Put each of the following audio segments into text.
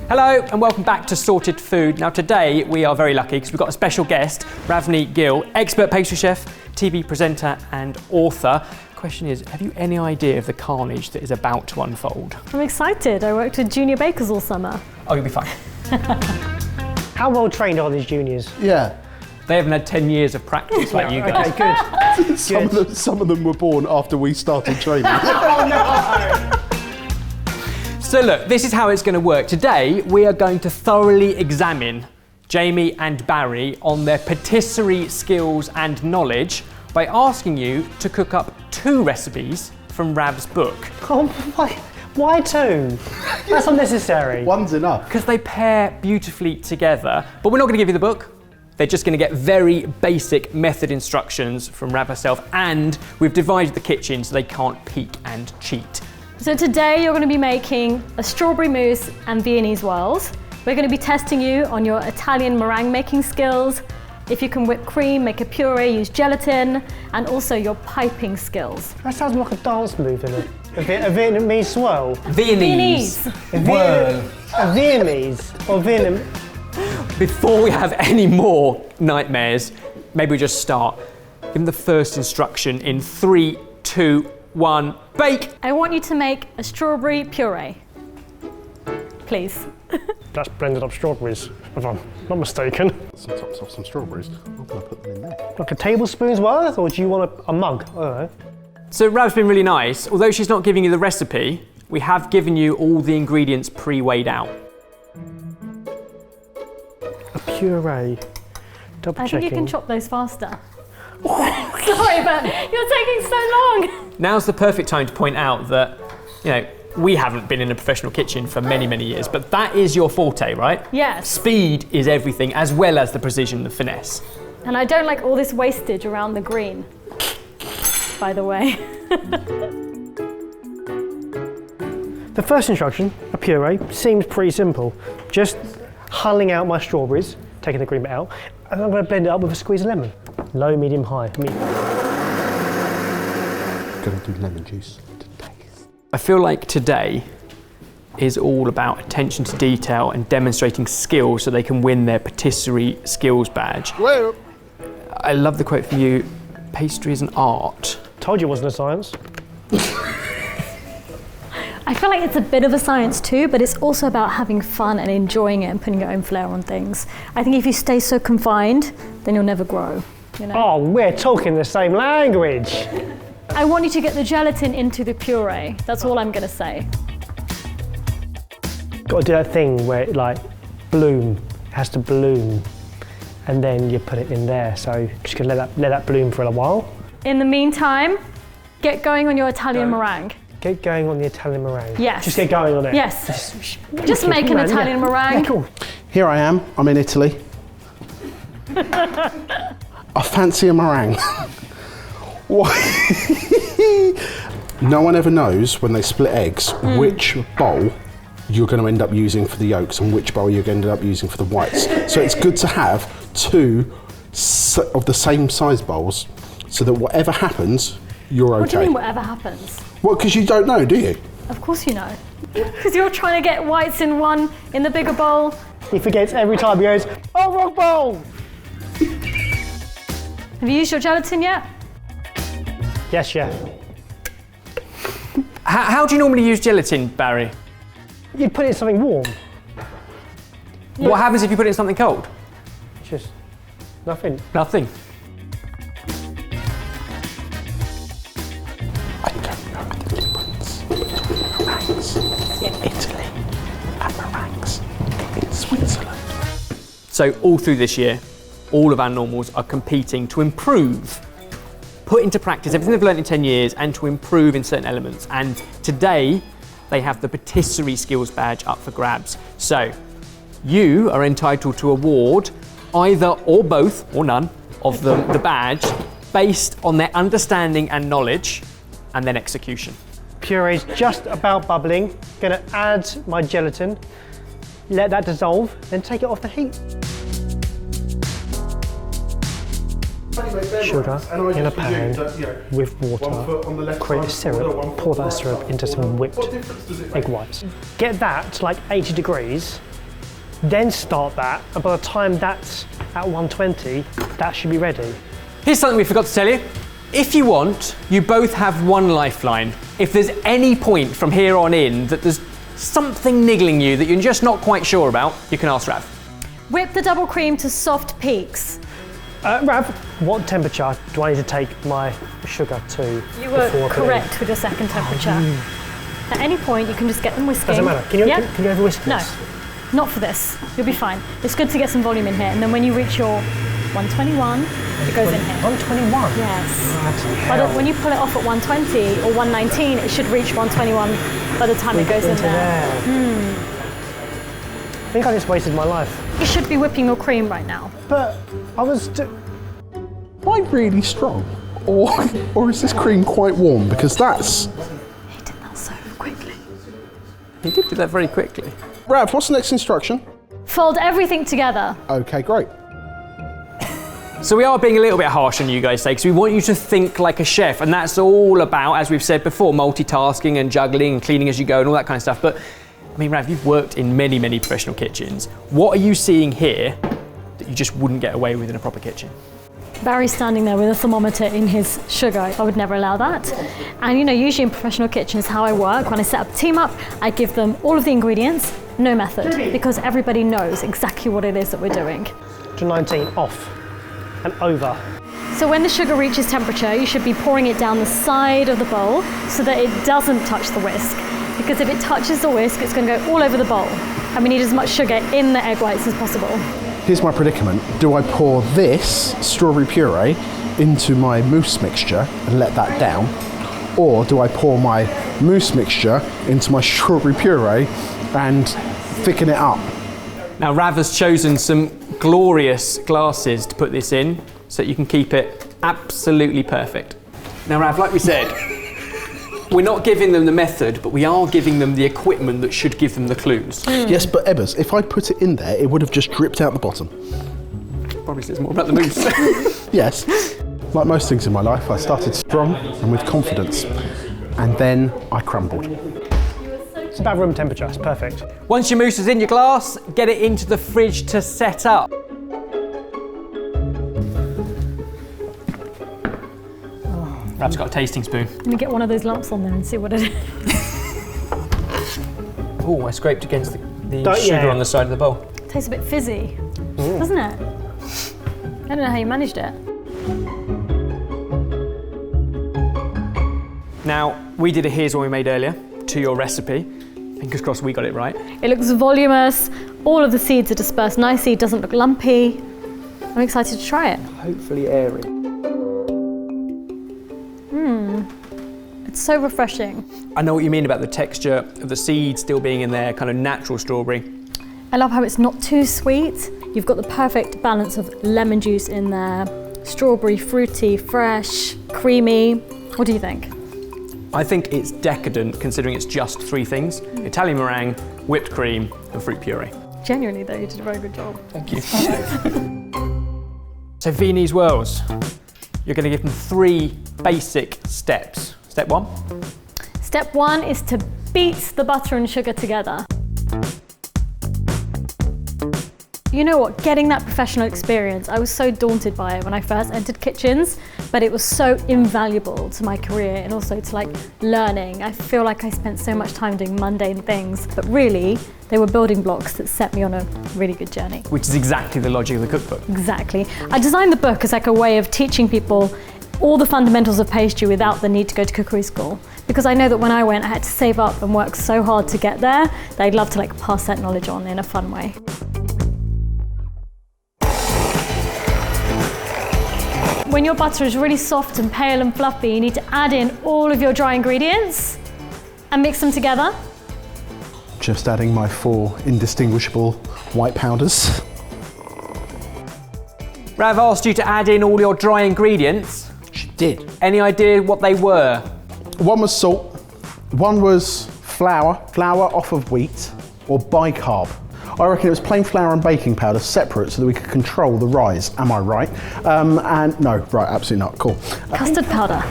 Hello and welcome back to Sorted Food. Now today we are very lucky because we've got a special guest, Ravneet Gill, expert pastry chef, TV presenter and author. The question is, have you any idea of the carnage that is about to unfold? I'm excited. I worked with junior bakers all summer. Oh, you'll be fine. How well trained are these juniors? Yeah. They haven't had 10 years of practice like you guys. Okay, good. Some of them were born after we started training. Oh no! So look, this is how it's going to work. Today we are going to thoroughly examine Jamie and Barry on their patisserie skills and knowledge by asking you to cook up 2 recipes from Rav's book. Oh, why 2? That's unnecessary. One's enough. Because they pair beautifully together. But we're not going to give you the book. They're just going to get very basic method instructions from Rav herself, and we've divided the kitchen so they can't peek and cheat. So today you're going to be making a strawberry mousse and Viennese whirls. We're going to be testing you on your Italian meringue making skills, if you can whip cream, make a puree, use gelatin, and also your piping skills. That sounds like a dance move, isn't it? A Vietnamese swirl. Viennese. Whirl. A Viennese or Vietnam. Before we have any more nightmares, maybe we just start. Give them the first instruction in 3, 2, 1, bake! I want you to make a strawberry puree. Please. That's blended up strawberries, if I'm not mistaken. Some tops off some strawberries. I'm going to put them in there. Like a tablespoon's worth, or do you want a mug? I don't know. So Rav's been really nice. Although she's not giving you the recipe, we have given you all the ingredients pre-weighed out. A puree. Double I checking. think you can chop those faster. Sorry, but you're taking so long. Now's the perfect time to point out that, you know, we haven't been in a professional kitchen for many, many years, but that is your forte, right? Yes. Speed is everything, as well as the precision and the finesse. And I don't like all this wastage around the green, by the way. The first instruction, a puree, seems pretty simple. Just hulling out my strawberries, taking the green bit out, and I'm going to blend it up with a squeeze of lemon. Low, medium, high. Going to do lemon juice to taste. I feel like today is all about attention to detail and demonstrating skills so they can win their patisserie skills badge. Well, I love the quote from you, pastry is an art. Told you it wasn't a science. I feel like it's a bit of a science too, but it's also about having fun and enjoying it and putting your own flair on things. I think if you stay so confined, then you'll never grow, you know? Oh, we're talking the same language. I want you to get the gelatin into the puree. That's all I'm going to say. Got to do that thing where it it has to bloom, and then you put it in there. So just gonna let that bloom for a while. In the meantime, get going on your Italian meringue. Get going on the Italian meringue. Yes. Just get going on it. Yes. Just make an Italian meringue. Yeah, cool. here I am. I'm in Italy. I fancy a meringue. Why? No one ever knows when they split eggs which bowl you're going to end up using for the yolks and which bowl you're going to end up using for the whites. So it's good to have 2 of the same size bowls so that whatever happens, you're okay. What do you mean whatever happens? Well, because you don't know, do you? Of course you know. Because you're trying to get whites in the bigger bowl. He forgets every time. He goes, oh, wrong bowl. Have you used your gelatin yet? Yes, chef. How do you normally use gelatin, Barry? You put it in something warm. What happens if you put it in something cold? Just nothing. Nothing. I don't know the difference between meringues in Italy and meringues in Switzerland. So all through this year, all of our normals are competing to improve, put into practice everything they've learned in 10 years and to improve in certain elements. And today, they have the patisserie skills badge up for grabs. So you are entitled to award either or both, or none, of them the badge based on their understanding and knowledge and then execution. Puree's just about bubbling. Gonna add my gelatin, let that dissolve, then take it off the heat. Sugar in a pan with water, create a syrup, pour that syrup into some whipped egg whites. Get that to like 80 degrees, then start that, and by the time that's at 120, that should be ready. Here's something we forgot to tell you. If you want, you both have one lifeline. If there's any point from here on in that there's something niggling you that you're just not quite sure about, you can ask Rav. Whip the double cream to soft peaks. Rav, what temperature do I need to take my sugar to? You were correct with your second temperature. At any point, you can just get them whisking. Doesn't matter. Can you over whisk No, this? not for this. You'll be fine. It's good to get some volume in here, and then when you reach your 121, it goes in here. 121? Yes. When you pull it off at 120 or 119, it should reach 121 by the time it goes in there. I think I just wasted my life. You should be whipping your cream right now. But I was... Am I really strong? Or is this cream quite warm? Because that's... He did that so quickly. He did do that very quickly. Rav, what's the next instruction? Fold everything together. Okay, great. So we are being a little bit harsh on you guys today because we want you to think like a chef, and that's all about, as we've said before, multitasking and juggling and cleaning as you go and all that kind of stuff. But I mean, Rav, you've worked in many, many professional kitchens. What are you seeing here that you just wouldn't get away with in a proper kitchen? Barry's standing there with a thermometer in his sugar. I would never allow that. And you know, usually in professional kitchens, how I work, when I set up a team up, I give them all of the ingredients, no method, because everybody knows exactly what it is that we're doing. 119 off and over. So when the sugar reaches temperature, you should be pouring it down the side of the bowl so that it doesn't touch the whisk. Because if it touches the whisk, it's going to go all over the bowl. And we need as much sugar in the egg whites as possible. Here's my predicament. Do I pour this strawberry puree into my mousse mixture and let that down? Or do I pour my mousse mixture into my strawberry puree and thicken it up? Now Rav has chosen some glorious glasses to put this in so that you can keep it absolutely perfect. Now Rav, like we said, we're not giving them the method, but we are giving them the equipment that should give them the clues. Yes, but Ebbers, if I'd put it in there, it would have just dripped out the bottom. Probably says more about the mousse. Yes. Like most things in my life, I started strong and with confidence, and then I crumbled. It's about room temperature, it's perfect. Once your mousse is in your glass, get it into the fridge to set up. Rav's got a tasting spoon. Let me get one of those lumps on there and see what it is. Oh, I scraped against the sugar on the side of the bowl. It tastes a bit fizzy, doesn't it? I don't know how you managed it. Now, we did a here's what we made earlier to your recipe. Fingers crossed we got it right. It looks voluminous, all of the seeds are dispersed nicely, it doesn't look lumpy. I'm excited to try it. Hopefully airy. It's so refreshing. I know what you mean about the texture of the seed still being in there, kind of natural strawberry. I love how it's not too sweet. You've got the perfect balance of lemon juice in there, strawberry, fruity, fresh, creamy. What do you think? I think it's decadent considering it's just three things: Italian meringue, whipped cream, and fruit puree. Genuinely though, you did a very good job. Thank you. So Viennese whirls, you're going to give them 3 basic steps. Step 1. Step 1 is to beat the butter and sugar together. You know what, getting that professional experience, I was so daunted by it when I first entered kitchens, but it was so invaluable to my career and also to like learning. I feel like I spent so much time doing mundane things, but really they were building blocks that set me on a really good journey. Which is exactly the logic of the cookbook. Exactly. I designed the book as like a way of teaching people all the fundamentals of pastry without the need to go to cookery school. Because I know that when I went, I had to save up and work so hard to get there that I'd love to like pass that knowledge on in a fun way. When your butter is really soft and pale and fluffy, you need to add in all of your dry ingredients and mix them together. Just adding my 4 indistinguishable white powders. Rav asked you to add in all your dry ingredients. She did. Any idea what they were? 1 was salt, 1 was flour off of wheat, or bicarb. I reckon it was plain flour and baking powder separate so that we could control the rise. Am I right? And no, right, absolutely not. Cool. Custard powder.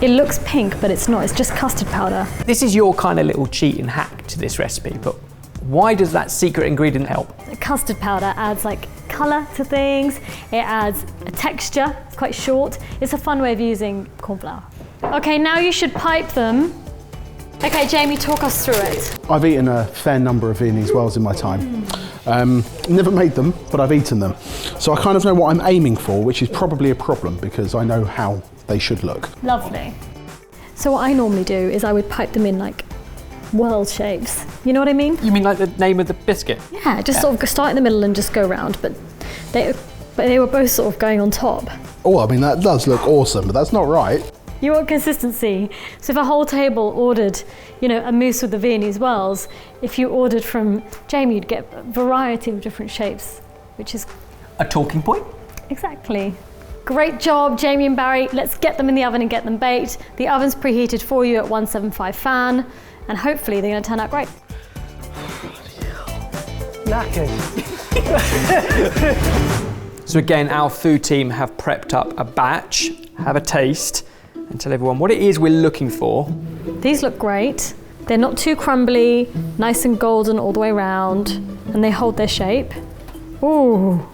It looks pink, but it's not. It's just custard powder. This is your kind of little cheat and hack to this recipe, but why does that secret ingredient help? custard powder adds like colour to things, it adds a texture, it's quite short. It's a fun way of using corn flour. Okay, now you should pipe them. Okay, Jamie, talk us through it. I've eaten a fair number of Viennese whirls in my time. Never made them, but I've eaten them. So I kind of know what I'm aiming for, which is probably a problem because I know how they should look. Lovely. So what I normally do is I would pipe them in like whirl shapes. You know what I mean? You mean like the name of the biscuit? Yeah, just sort of start in the middle and just go round, but they were both sort of going on top. Oh, I mean, that does look awesome, but that's not right. You want consistency. So if a whole table ordered, you know, a mousse with the Viennese whirls, if you ordered from Jamie, you'd get a variety of different shapes, which is A talking point? exactly. Great job, Jamie and Barry. Let's get them in the oven and get them baked. The oven's preheated for you at 175 fan, and hopefully they're going to turn out great. Knackered. So again, our food team have prepped up a batch. Have a taste and tell everyone what it is we're looking for. These look great. They're not too crumbly, nice and golden all the way around, and they hold their shape. Ooh,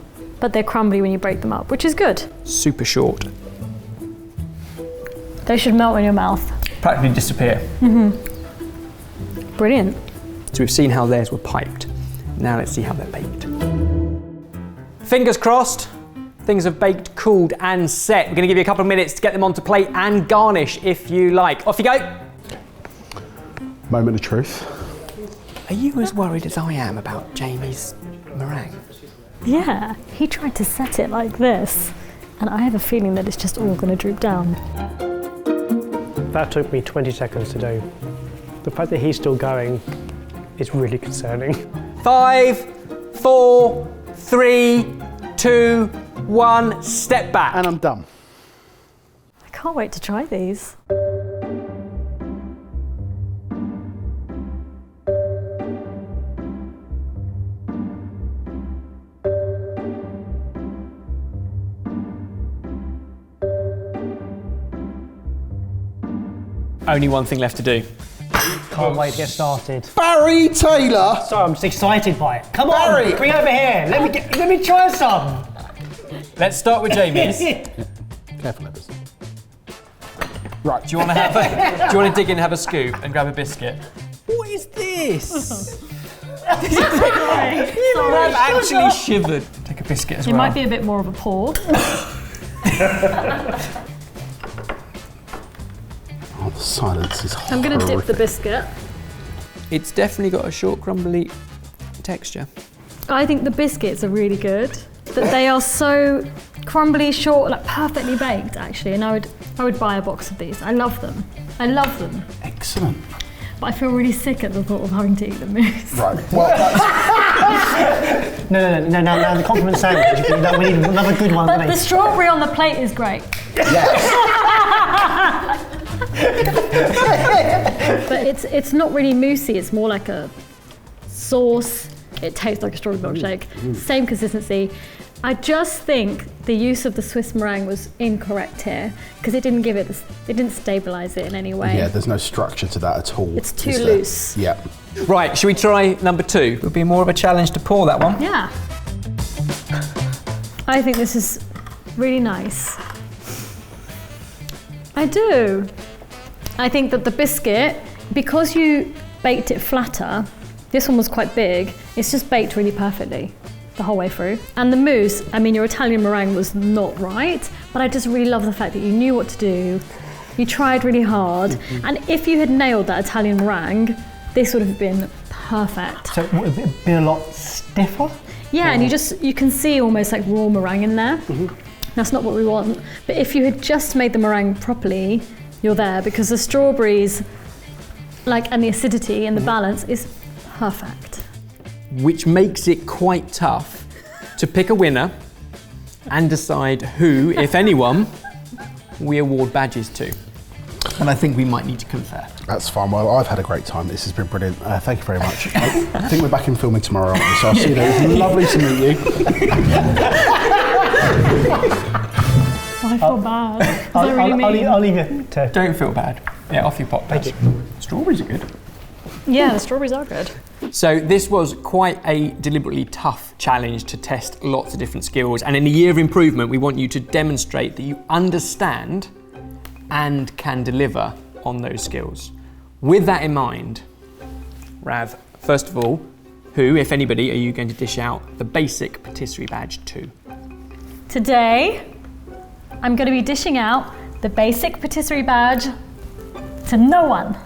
but they're crumbly when you break them up, which is good. Super short. They should melt in your mouth. Practically disappear. Brilliant. So we've seen how theirs were piped. Now let's see how they're baked. Fingers crossed. Things have baked, cooled and set. We're going to give you a couple of minutes to get them onto plate and garnish if you like. Off you go. Moment of truth. Are you as worried as I am about Jamie's meringue? Yeah, he tried to set it like this, and I have a feeling that it's just all going to droop down. That took me 20 seconds to do. The fact that he's still going is really concerning. 5, 4, 3, 2, 1, step back. And I'm done. I can't wait to try these. Only one thing left to do. Can't wait to get started. Barry Taylor! Sorry, I'm just excited by it. Come Barry! on, bring it over here. Let me try some. Let's start with Jamie's. Careful, Evers. Right. Do you want to dig in and have a scoop and grab a biscuit? What is this? I've actually shivered. Take a biscuit as It well. might be a bit more of a pour. Oh, the silence is I'm going to dip the biscuit. It's definitely got a short, crumbly texture. I think the biscuits are really good. That they are so crumbly, short, like perfectly baked actually, and I would buy a box of these. I love them. I love them. Excellent. But I feel really sick at the thought of having to eat the mousse. Right. Well, that's... No, the compliment sandwich. We need another good one. But the strawberry on the plate is great. Yes. But it's not really moussey, it's more like a sauce. It tastes like a strawberry milkshake. Same consistency. I just think the use of the Swiss meringue was incorrect here because it didn't give it, it didn't stabilise it in any way. Yeah, there's no structure to that at all. It's too is there? loose. Yeah. Right, should we try number 2? It would be more of a challenge to pour that one. Yeah. I think this is really nice. I do. I think that the biscuit, because you baked it flatter, this one was quite big, it's just baked really perfectly the whole way through. And the mousse, I mean, your Italian meringue was not right, but I just really love the fact that you knew what to do, you tried really hard, and if you had nailed that Italian meringue, this would have been perfect. So would it be a lot stiffer? Yeah, and you can see almost like raw meringue in there. That's not what we want. But if you had just made the meringue properly, you're there, because the strawberries, and the acidity and the balance is perfect. Which makes it quite tough to pick a winner and decide who, if anyone, we award badges to. And I think we might need to confer. That's fine. Well, I've had a great time. This has been brilliant. Thank you very much. I think we're back in filming tomorrow, aren't we? So I'll see you there. It was lovely to meet you. I feel bad. Is that really mean? I'll leave it to... Don't feel bad. Yeah, off you pop. Thank you. Strawberries are good. Yeah, the strawberries are good. So this was quite a deliberately tough challenge to test lots of different skills, and in a year of improvement we want you to demonstrate that you understand and can deliver on those skills. With that in mind, Rav, first of all, who, if anybody, are you going to dish out the basic patisserie badge to? Today, I'm going to be dishing out the basic patisserie badge to no one.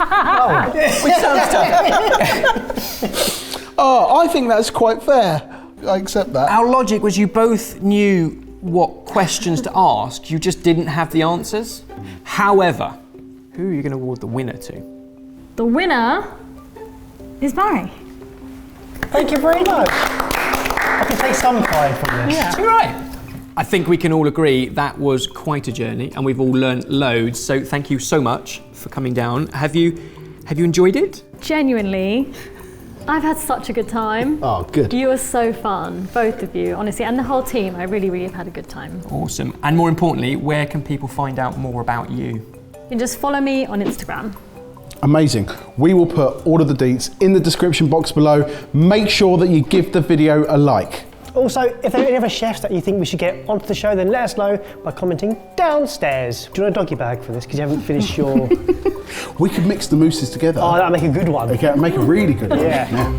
Which sounds tough. Oh, I think that's quite fair. I accept that. Our logic was you both knew what questions to ask, you just didn't have the answers. However, who are you going to award the winner to? The winner is Barry. Thank you very much. I can take some pride from this. Yeah. It's all right. I think we can all agree that was quite a journey and we've all learned loads, so thank you so much for coming down. Have you enjoyed it? Genuinely, I've had such a good time. Oh, good. You are so fun, both of you, honestly, and the whole team. I really, really have had a good time. Awesome. And more importantly, where can people find out more about you? You can just follow me on Instagram. Amazing. We will put all of the deets in the description box below. Make sure that you give the video a like. Also, if there are any other chefs that you think we should get onto the show, then let us know by commenting downstairs. Do you want a doggy bag for this? Because you haven't finished your... We could mix the mousses together. Oh, that'll make a good one. Okay, make a really good one. Yeah.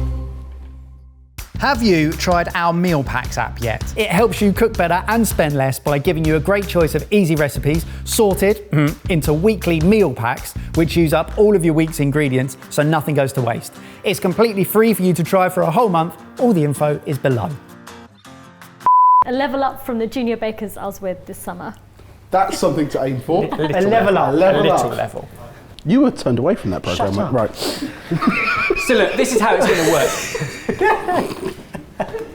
Have you tried our Meal Packs app yet? It helps you cook better and spend less by giving you a great choice of easy recipes sorted into weekly meal packs, which use up all of your week's ingredients so nothing goes to waste. It's completely free for you to try for a whole month. All the info is below. A level up from the junior bakers I was with this summer. That's something to aim for. A level up. Level. You were turned away from that programme, Shut up. right? So look, this is how it's going to work.